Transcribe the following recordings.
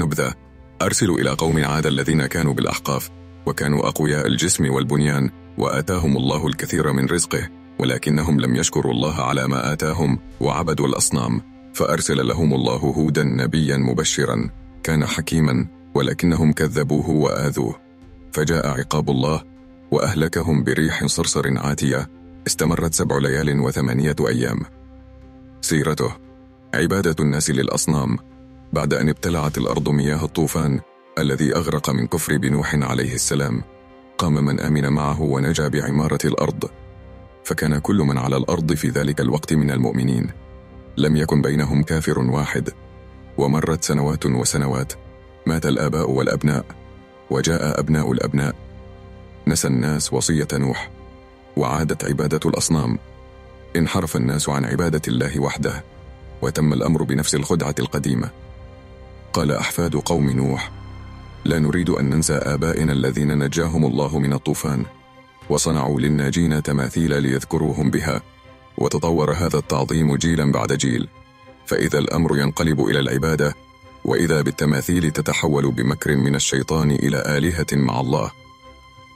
نبذة. أرسلوا إلى قوم عاد الذين كانوا بالأحقاف، وكانوا أقوياء الجسم والبنيان، وآتاهم الله الكثير من رزقه، ولكنهم لم يشكروا الله على ما آتاهم وعبدوا الأصنام. فأرسل لهم الله هودا نبيا مبشرا، كان حكيما، ولكنهم كذبوه وآذوه، فجاء عقاب الله وأهلكهم بريح صرصر عاتية استمرت 7 ليال و8 أيام. سيرته: عبادة الناس للأصنام. بعد أن ابتلعت الأرض مياه الطوفان الذي أغرق من كفر بنوح عليه السلام، قام من آمن معه ونجا بعمارة الأرض، فكان كل من على الأرض في ذلك الوقت من المؤمنين، لم يكن بينهم كافر واحد. ومرت سنوات وسنوات، مات الآباء والأبناء، وجاء أبناء الأبناء، نسى الناس وصية نوح، وعادت عبادة الأصنام. انحرف الناس عن عبادة الله وحده، وتم الأمر بنفس الخدعة القديمة. قال أحفاد قوم نوح: لا نريد أن ننسى آبائنا الذين نجاهم الله من الطوفان، وصنعوا للناجين تماثيل ليذكروهم بها، وتطور هذا التعظيم جيلا بعد جيل، فإذا الأمر ينقلب إلى العبادة، وإذا بالتماثيل تتحول بمكر من الشيطان إلى آلهة مع الله.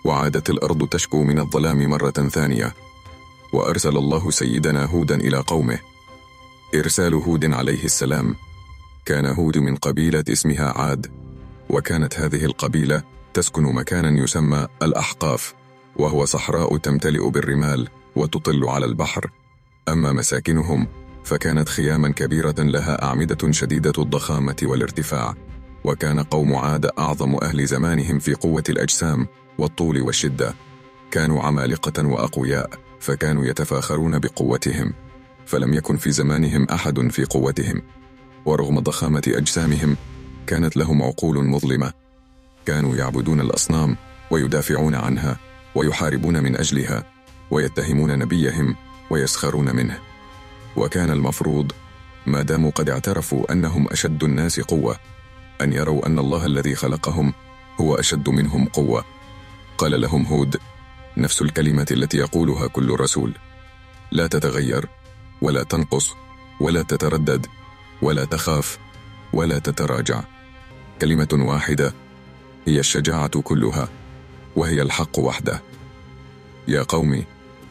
وعادت الأرض تشكو من الظلام مرة ثانية، وأرسل الله سيدنا هودا إلى قومه. إرسال هود عليه السلام: كان هود من قبيلة اسمها عاد، وكانت هذه القبيلة تسكن مكانا يسمى الأحقاف، وهو صحراء تمتلئ بالرمال وتطل على البحر. أما مساكنهم فكانت خياما كبيرة لها أعمدة شديدة الضخامة والارتفاع. وكان قوم عاد أعظم أهل زمانهم في قوة الأجسام والطول والشدة، كانوا عمالقة وأقوياء، فكانوا يتفاخرون بقوتهم، فلم يكن في زمانهم أحد في قوتهم. ورغم ضخامة أجسامهم كانت لهم عقول مظلمة، كانوا يعبدون الأصنام ويدافعون عنها ويحاربون من أجلها، ويتهمون نبيهم ويسخرون منه. وكان المفروض ما داموا قد اعترفوا أنهم أشد الناس قوة أن يروا أن الله الذي خلقهم هو أشد منهم قوة. قال لهم هود نفس الكلمة التي يقولها كل رسول: لا تتغير، ولا تنقص، ولا تتردد، ولا تخاف، ولا تتراجع. كلمة واحدة هي الشجاعة كلها، وهي الحق وحده. يا قوم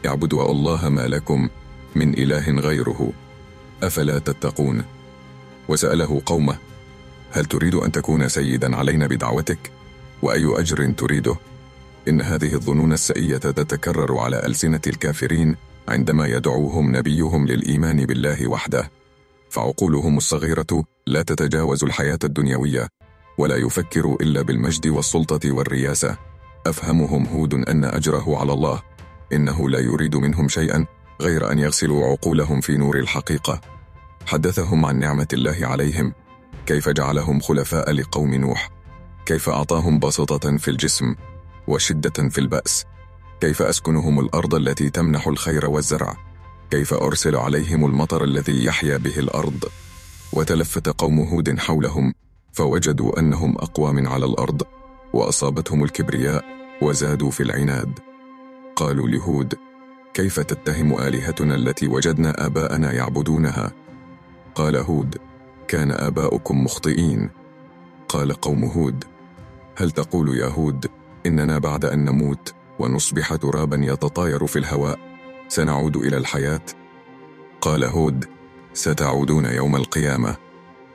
اعبدوا الله ما لكم من إله غيره، أفلا تتقون؟ وسأله قومه: هل تريد أن تكون سيدا علينا بدعوتك؟ وأي أجر تريده؟ إن هذه الظنون السئية تتكرر على ألسنة الكافرين عندما يدعوهم نبيهم للإيمان بالله وحده، فعقولهم الصغيرة لا تتجاوز الحياة الدنيوية، ولا يفكر إلا بالمجد والسلطة والرياسة. أفهمهم هود أن أجره على الله، إنه لا يريد منهم شيئا غير أن يغسلوا عقولهم في نور الحقيقة. حدثهم عن نعمة الله عليهم، كيف جعلهم خلفاء لقوم نوح، كيف أعطاهم بسطة في الجسم وشدة في البأس، كيف أسكنهم الأرض التي تمنح الخير والزرع، كيف أرسل عليهم المطر الذي يحيا به الأرض. وتلفت قوم هود حولهم، فوجدوا أنهم أقوى من على الأرض، وأصابتهم الكبرياء وزادوا في العناد. قالوا لهود: كيف تتهم آلهتنا التي وجدنا آباءنا يعبدونها؟ قال هود: كان آباؤكم مخطئين. قال قوم هود: هل تقول يا هود إننا بعد أن نموت ونصبح ترابا يتطاير في الهواء سنعود إلى الحياة؟ قال هود: ستعودون يوم القيامة،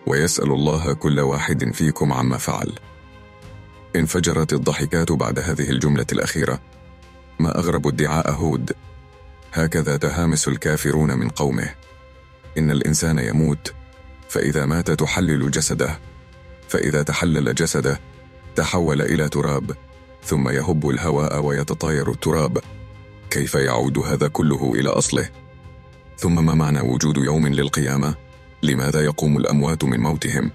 ويسأل الله كل واحد فيكم عما فعل. انفجرت الضحكات بعد هذه الجملة الأخيرة. ما أغرب ادعاء هود! هكذا تهامس الكافرون من قومه. إن الإنسان يموت، فإذا مات تحلل جسده، فإذا تحلل جسده تحول إلى تراب، ثم يهب الهواء ويتطاير التراب. كيف يعود هذا كله إلى أصله؟ ثم ما معنى وجود يوم للقيامة؟ لماذا يقوم الأموات من موتهم؟